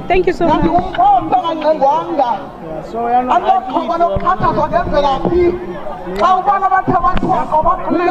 Thank you so much. Oh my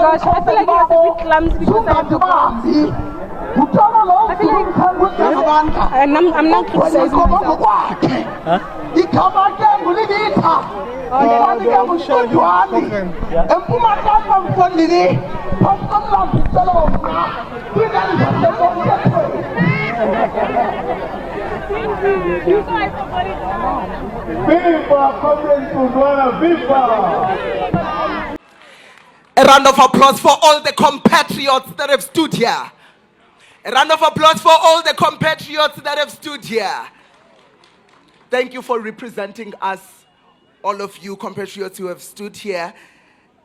gosh, I feel like it's a bit clumsy because I'm not criticizing myself. A round of applause for all the compatriots that have stood here. A round of applause for all the compatriots that have stood here. Thank you for representing us, all of you compatriots who have stood here.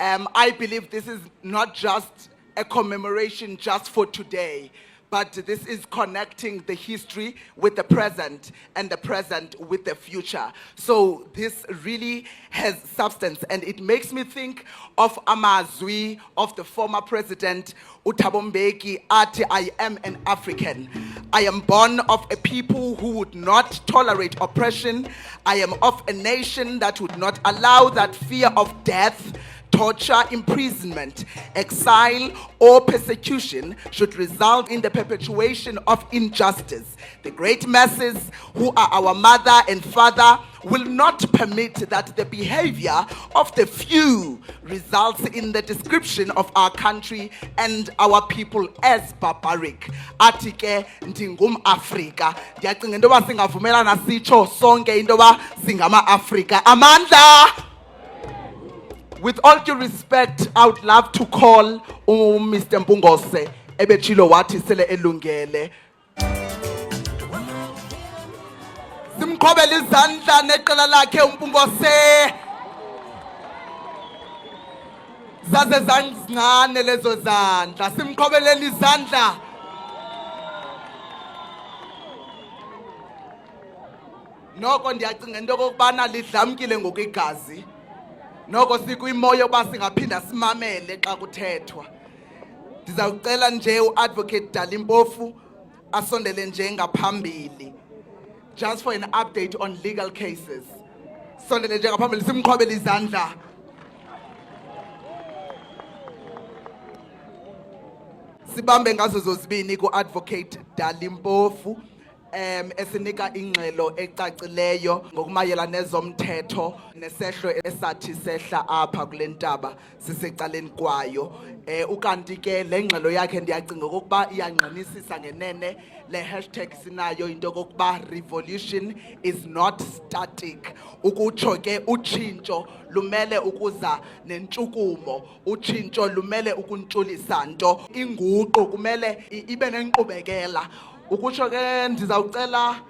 I believe this is not just a commemoration just for today, but this is connecting the history with the present and the present with the future. So this really has substance, and it makes me think of amazwi of the former president uThabo Mbeki athi, I am an African. I am born of a people who would not tolerate oppression. I am of a nation that would not allow that fear of death, torture, imprisonment, exile, or persecution should result in the perpetuation of injustice. The great masses who are our mother and father will not permit that the behavior of the few results in the description of our country and our people as barbaric. Atike ndingum Afrika. Ndiyacinga into yoba singavumelana sitsho sonke into yoba singama Afrika. Amandla! With all due respect, I would love to call Mr. Mpungose ebechilo wathi sele elungele. Simqhobele izandla neqela lakhe uMpungose. Zaze zancane lezo zandla. Simqhobeleni izandla. Noko ndiyacinga into okubana lidlamkile ngokwegazi. Noko sikwimoya yoba singaphinda simamele xa kuthethwa. Ndizawucela nje uAdvocate Dalimpofu asondele nje ngaphambili, just for an update on legal cases. Sondele nje ngaphambili simqhobele izandla. Sibambe ngazo zozibini kuAdvocate Dalimpofu. Esinika ingxelo ecacileyo ngokumayela nezomthetho nesehlo esathi sehla apha kule ntaba sisecaleni kwayo. Ukanti ke le ngxelo yakhe ndiyacinga okokuba iyangqinisisa ngenene le hashtag sinayo into okokuba revolution is not static. Ukutsho ke utshintsho lumele ukuza nentshukumo, utshintsho lumele ukuntshulisa nto, inguqu kumele ibe nenkqubekela. Ukutsho ke ndizawucela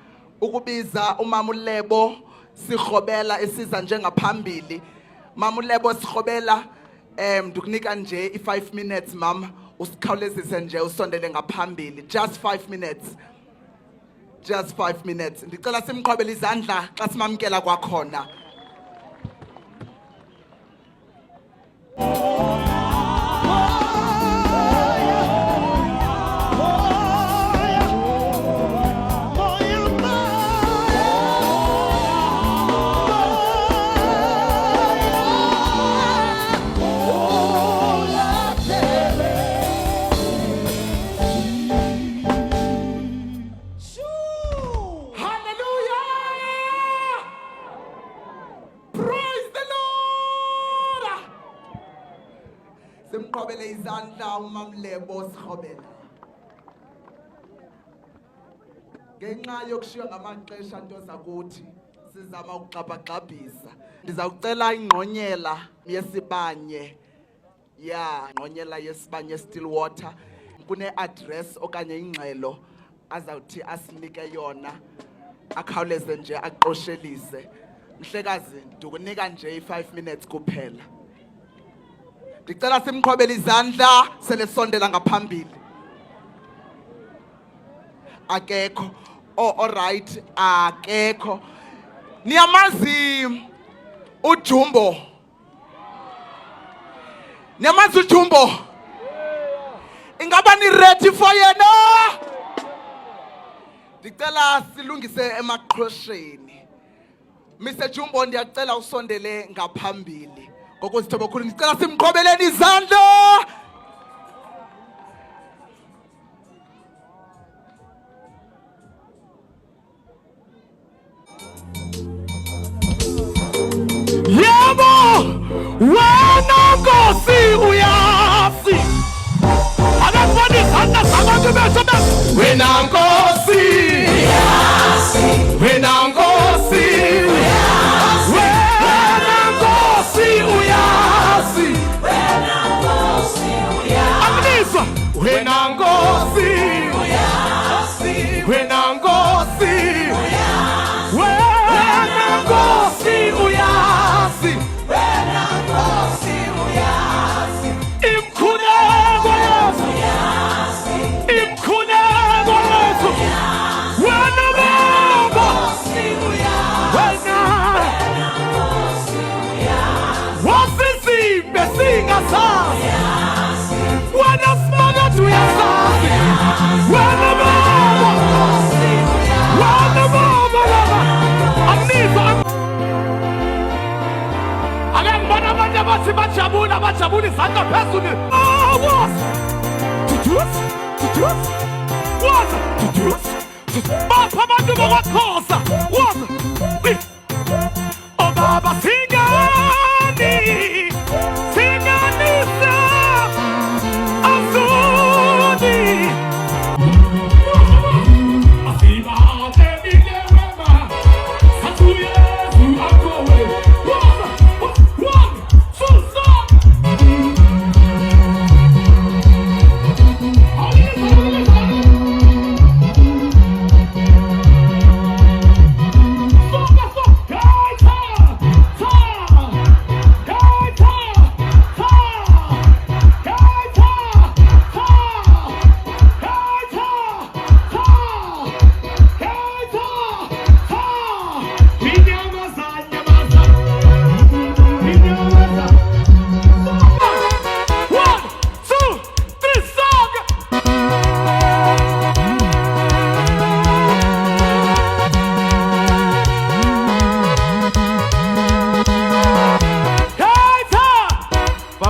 ukubiza uMamulebo Sirhobela esiza njengaphambili. Mamulebo Sirhobela, ndikunika nje i5 minutes mama, usikhawulezise nje usondele ngaphambili. Just 5 minutes. Just 5 minutes. Ndicela simqhobele izandla xa simamkela kwakhona. Simqhobele izandla uMamulebo Sirhobela. Ngenxa yokushiywa ngamaxesha nto zakuthi sizama ukugxabhagxabhisa. Ndizawucela ingqonyela yesibanye. Ya, ingqonyela yesibanye Stillwater. Kune-address okanye ingxelo azawuthi asinike yona. Akhawuleze nje aqoshelise. Mhlekazi, ndikunika nje i5 minutes kuphela. Ndicela simqhobele izandla sele sondela ngaphambili. Akekho. Oh, all right. Akekho. Niyamazi uJumbo. Niyamazi uJumbo. Ingaba ni ready for yena? Ndicela silungise emaqhosheni. Mr. Jumbo ndiyacela usondele ngaphambili. Ngokuzithoba khulu ndicela simqhobeleni izandla. Yebo! Wena Nkosi uyazi. Akafani izandla zabantu besho wena Nkosi uyazi. Wena Nkosi uyazi. Wena Nkosi uyazi. Wena Nkosi uyazi. Amnizwa wena Nkosi uyazi. Wena Nkosi uyazi. Wena Nkosi uyazi. Wena Nkosi uyazi. Imkhuleko Yesu uyazi. Imkhuleko Yesu uyazi. Wena Baba Nkosi uyazi. Wena Nkosi uyazi. Wasizimbe singasazi uyazi. Wena Smagathu uyasazi. Wena Baba Nkosi uyazi. Wena Baba Baba. Amnizwa akengibona abantu abathi bajabula izandla phezulu. Bapha abantu bokwaXhosa. Oh baba singani, singanisa azuni. Asibate bilewema, satuye zuakowe.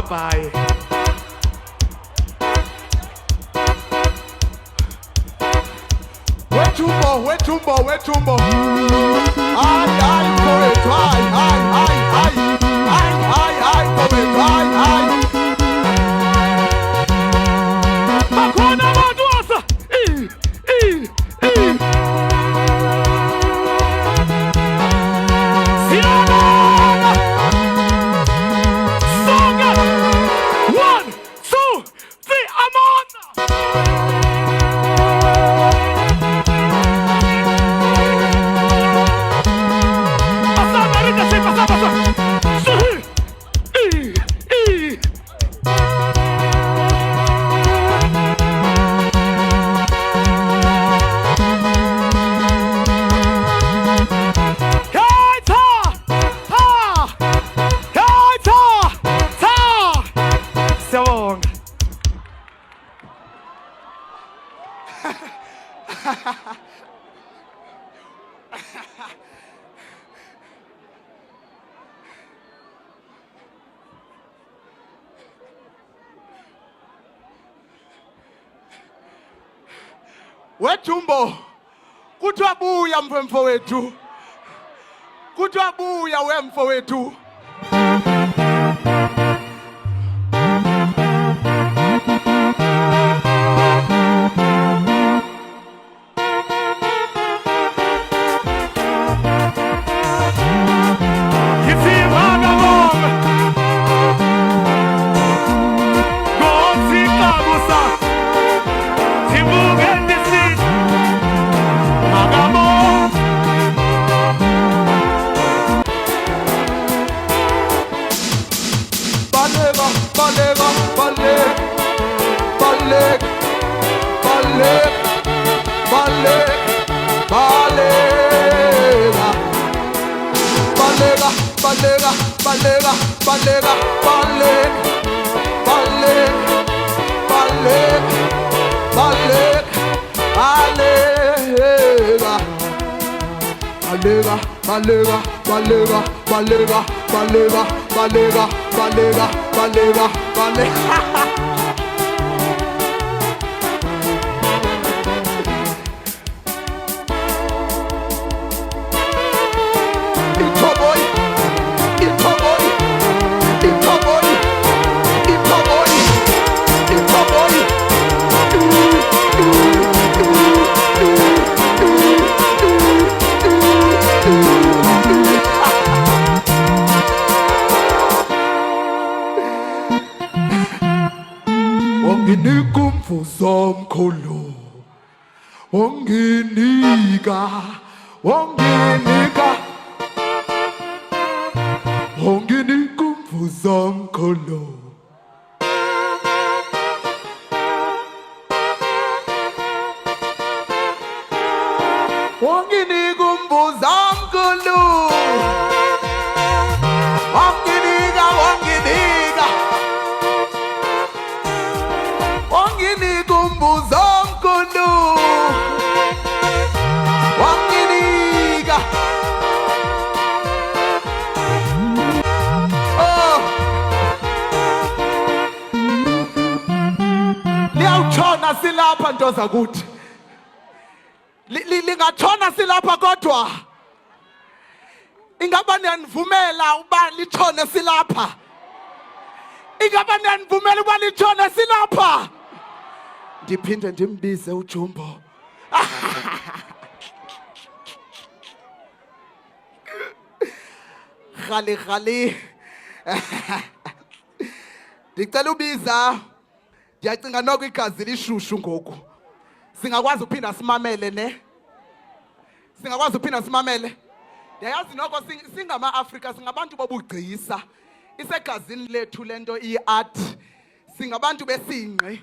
Bye. Wetumbo. Ay, poet, ay, poet, ay. Bakona maduasa. Siana. Songa. 1, 2, 3, Amon. Wetumbo, kuthiwa buya mfo wethu. Kuthiwa buya wemfo wethu. Baleg, balega, balega, balega, balega, balega, balega, balega, balega, balega. Wanginika umvuzo omkhulu, wanginika umvuzo omkhulu. Wanginika umvuzo omkhulu, wanginika umvuzo omkhulu, wanginika. Oh, liyawutshona silapha nto zakuthi, lingatshona silapha kodwa ingaba niyanivumela uba litshone silapha? Ingaba niyanivumela uba litshone silapha? Ndiphinde ndimbize uJumbo. Khali ndicela ubiza, ndiyacinga noko igazi lishushu ngoku. Singakwazi uphinda simamele ne? Singakwazi uphinda simamele? Ndiyayazi noko singama-Afrika singabantu bobugcisa, isegazini lethu lento iyi-art, singabantu besingqi.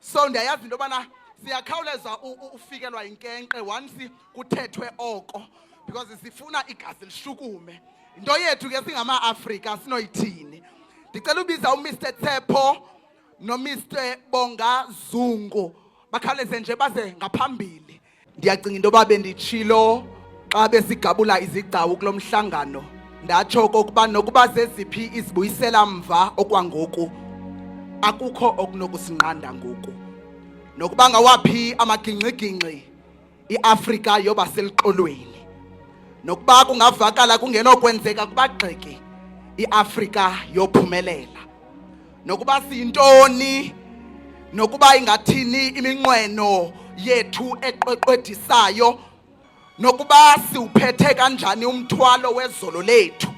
So ndiyayazi into yobana siyakhawuleza ufikelwa yinkenkqe once kuthethwe oko, because sifuna igazi lishukume. Into yethu ke singama-Afrika sinoyithini. Ndicela ubiza uMr Tshepo noMr Bonga Zungu bakhawuleze nje baze ngaphambili. Ndiyacinga into yoba benditshilo xa besigabula izigcawu kulo mhlangano, ndatsho okokuba nokuba zeziphi izibuyisela mva okwangoku, akukho okunokusinqanda ngoku. Nokuba ngawaphi amagingxigingxi, iAfrika yoba seliqolweni. Nokuba kungavakala kungenokwenzeka kubagxeki, iAfrika yophumelela. Nokuba siyintoni, nokuba ingathini iminqweno yethu eqweqwedisayo, nokuba siwuphethe kanjani umthwalo wezolo lethu,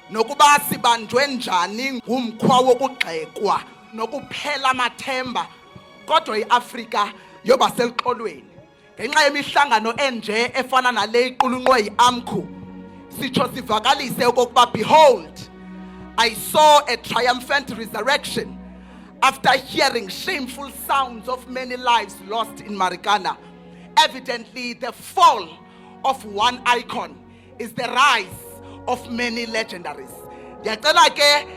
nokuba sibanjwe njani ngumkhwa wokugxekwa nokuphela amathemba, kodwa iAfrika yoba seliqolweni. Ngenxa yemihlangano enje efana nale iqulunqwe yi-AMCU, sitsho sivakalise okokuba behold, I saw a triumphant resurrection after hearing shameful sounds of many lives lost in Marikana. Evidently, the fall of one icon is the rise of many legendaries. Ndiyacela ke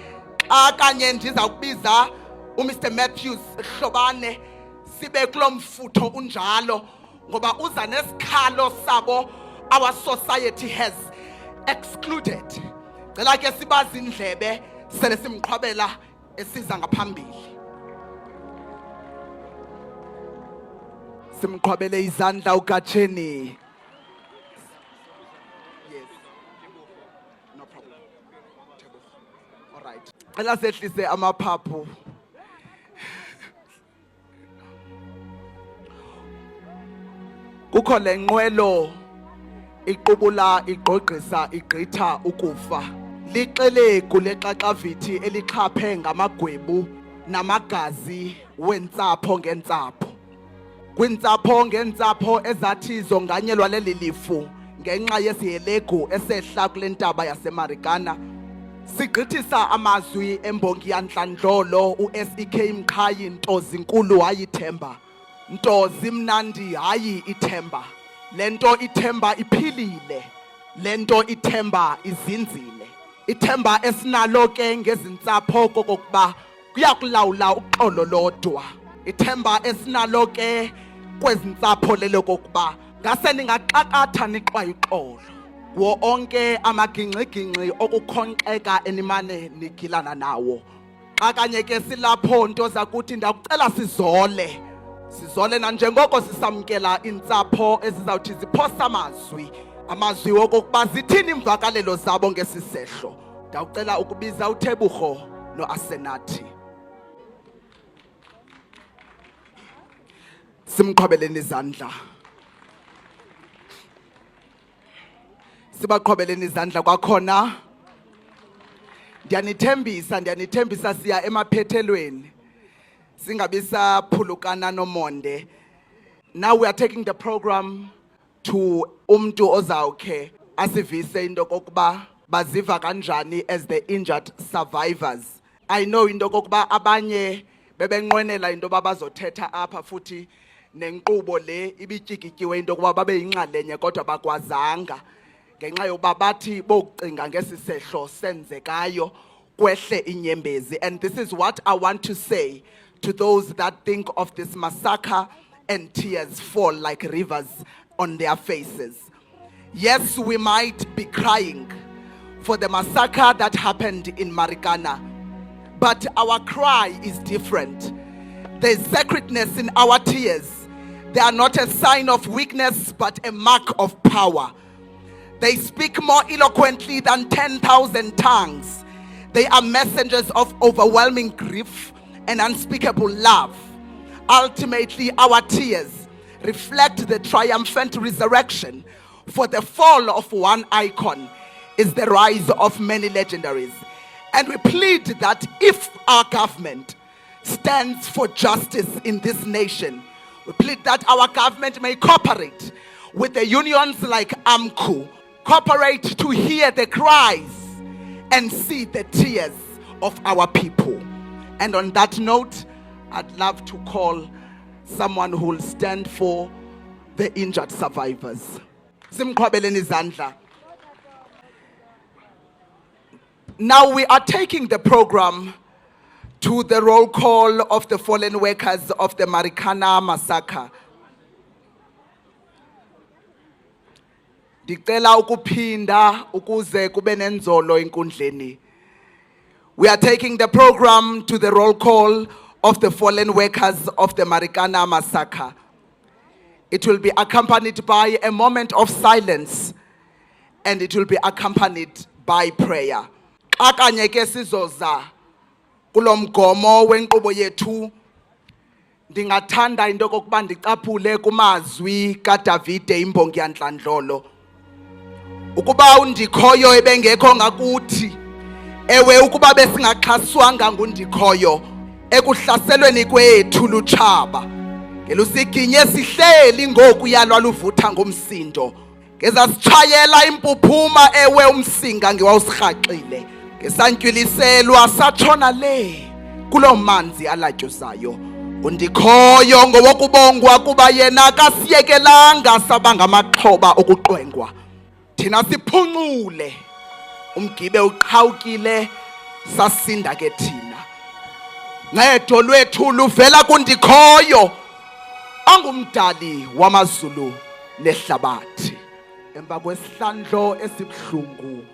xa kanye ndizawubiza uMr Matthews Hlobane sibe kulo mfutho unjalo, ngoba uza nesikhalo sabo our society has excluded. Cela ke sibazi indlebe sele simqhwabela esiza ngaphambili. Simqhwabele izandla uGatsheni. Yes. No problem. All right. Cela sehlise amaphaphu. Kukho lenqwelo iqubula igqogqisa igqitha ukufa. Lixelegu lexaqavithi elixhaphe ngamagwebu namagazi wentsapho ngentsapho. Kwintsapho ngeentsapho ezathi zonganyelwa leli lifu ngenxa yesihelegu esehla kule ntaba yaseMarikana. Sigqithisa amazwi embongi yantlantlo uSEK Mqhayi Ntozinkulu hayithemba. Ntozi mnandi hayi ithemba. Lento ithemba iphilile. Lento ithemba izinzile. Ithemba esinalo ke ngezintsapho kokokuba kuyakulawula uxolo lodwa. Ithemba esinalo ke kwezintsapho lelo kokuba ngase ningaxakatha nixwaye uxolo wo onke amagingxigingxi okukhonqeka enimane nigilana nawo. Xa kanye ke silapho nto zakuthi ndakucela sizole nanjengoko sisamkela iintsapho ezizawuthi ziphosa amazwi wokokuba zithini imvakalelo zabo ngesisehlo. Ndawucela ukubiza uThebukgo noAsenathi. Simqhobeleni izandla. Sibaqhobeleni izandla kwakhona. Ndiyanithembisa siya emaphethelweni. Singabi saphulukana nomonde. Now we are taking the program to umntu ozawukhe asivise into kokuba baziva kanjani as the injured survivors. I know into kokuba abanye bebenqwenela into babazothetha apha futhi nenkqubo le ibityikityiwe into kokuba babe yinxalenye kodwa bakwazanga ngenxa yokuba bathi bokucinga ngesisehlo senzekayo kwehle inyembezi. And this is what I want to say to those that think of this massacre and tears fall like rivers on their faces. Yes, we might be crying for the massacre that happened in Marikana, but our cry is different. There's sacredness in our tears. They are not a sign of weakness, but a mark of power. They speak more eloquently than 10,000 tongues. They are messengers of overwhelming grief and unspeakable love. Ultimately, our tears reflect the triumphant resurrection. For the fall of one icon is the rise of many legendaries. And we plead that if our government stands for justice in this nation, we plead that our government may cooperate with the unions like AMCU, cooperate to hear the cries and see the tears of our people. And on that note, I'd love to call someone who will stand for the injured survivors. Simqhobeleni izandla. Now we are taking the program to the roll call of the fallen workers of the Marikana massacre. Ndicela ukuphinda ukuze kube nenzolo enkundleni. We are taking the program to the roll call of the fallen workers of the Marikana massacre. It will be accompanied by a moment of silence, and it will be accompanied by prayer. Xa kanye ke sizoza kulo mgomo wenkqubo yethu, ndingathanda into kokuba ndicaphule kumazwi kaDavide imbongi yantlandlolo. Ukuba undikhoyo ebengekho ngakuthi, ewe ukuba besingaxhaswanga ngundikhoyo ekuhlaselweni kwethu lutshaba, ngelusiginye sihleli ngoku yalwa luvutha ngomsindo, ngezasitshayela impuphuma ewe umsinga ngiwawusirhaqile, ngesantyuliselwa satshona le kulo manzi alatyuzayo. Undikhoyo ngowokubongwa kuba yena kasiyekelanga saba ngamaxhoba okuqwengwa. Thina siphunqule, umgibe uqhawukile, sasinda ke thina. Ncedo lwethu luvela kundikhoyo, angumdali wamazulu nehlabathi. Emva kwesihlandlo esibuhlungu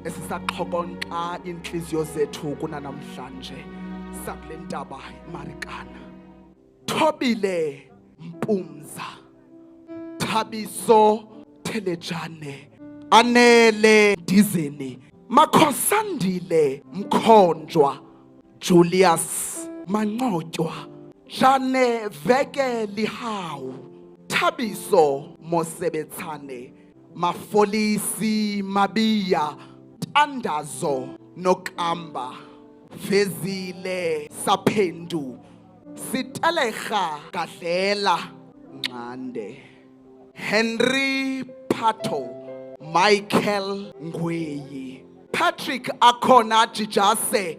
esisaxhokonxa inhliziyo zethu kunanamhlanje sakule ntaba iMarikana. Thobile Mpumza, Thabiso Thelejane, Anele Dizeni, Makhosandile Mkhonjwa, Julius Manqotywa, Jane Veke Lihawu, Thabiso Mosebetsane, Mafolisi Mabiya, Tandazo Nokamba, Vezile Saphendu, Sitelecha Gadlela Nxande, Henry Pato, Michael Ngweyi, Patrick Akona Jijase,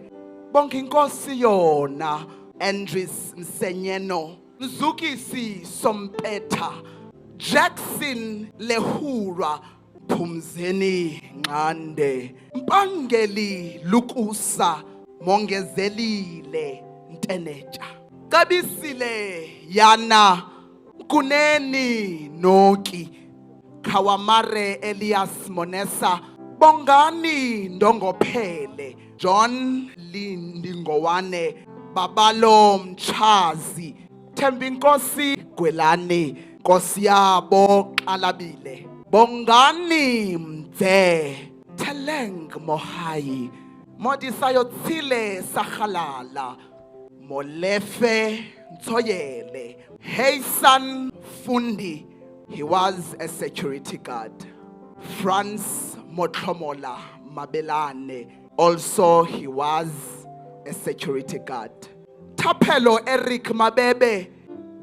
bonke inkosi yona, Andres Msenyeno, Mzukisi Sompeta, Jackson Lehura, Phumzeni Nxande, Mpangeli Lukusa, Mongezelile Nteneja, Kabisile Yana, Kuneni Noki, Kawamare Elias Monesa, Bongani Ndongophele, John Lindingowane, Babalo Mchazi, Tembinkosi Gwelane, Kosiabo Alabile, Bongani Mze, Teleng Mohai, Modisayo Tsile Sahalala, Molefe Ntoyele, Heisan Fundi, he was a security guard. Franz Motlomola Mabelane, also he was a security guard. Tapelo Eric Mabebe,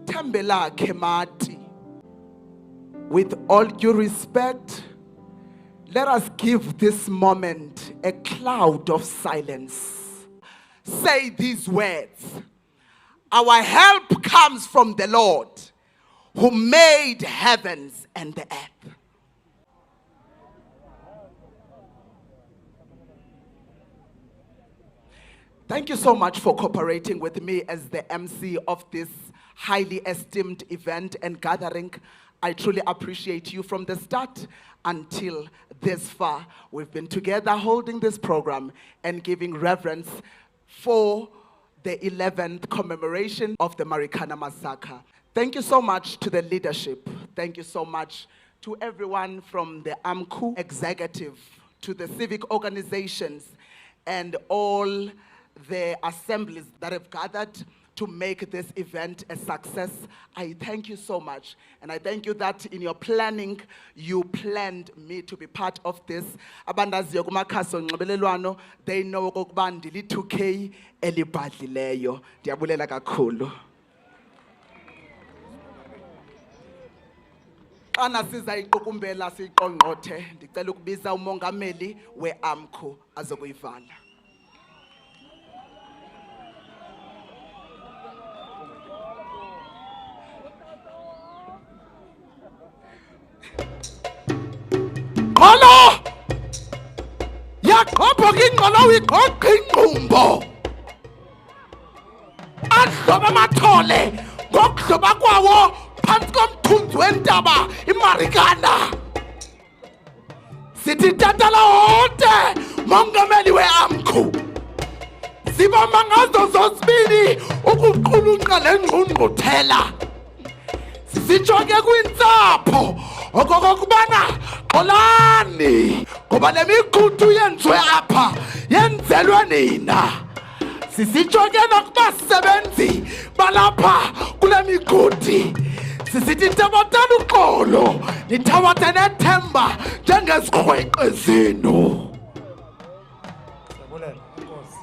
Tembela Kemati. With all due respect, let us give this moment a cloud of silence. Say these words: our help comes from the Lord, who made heavens and the earth. Thank you so much for cooperating with me as the MC of this highly esteemed event and gathering. I truly appreciate you from the start until this far. We've been together holding this program and giving reverence for the 11th commemoration of the Marikana massacre. Thank you so much to the leadership. Thank you so much to everyone from the AMCU executive, to the civic organizations, and all the assemblies that have gathered to make this event a success. I thank you so much. And I thank you that in your planning, you planned me to be part of this. Abandaziyo kumakhasi onxibelelwano, they know okokuba ndili 2K elibhadlileyo. Ndiyabulela kakhulu. Xana siza iqukumbela siqongqothe, ndicela ukubiza umongameli we-AMCU azokuyivala. Ngolo! Yaqopha ingqolo uyiqoqa ingqumbo. Adloba amathole ngokudloba kwawo phansi komthunzi wentaba iMarikana. Sithi tatala hote mongameli we-AMCU. Sibamba ngazo zosibili ukuqulunqa le ngqungquthela. Sisitsho ke kwintsapho okokubana xolani ngoba le migudu yenziwe apha yenzelwe nina. Sisitsho ke nokubasebenzi balapha kule migodi. Sisithi ntabatana uxolo nithabathe nethemba njengezikrweqe zenu. Siyabulela, Nkosi.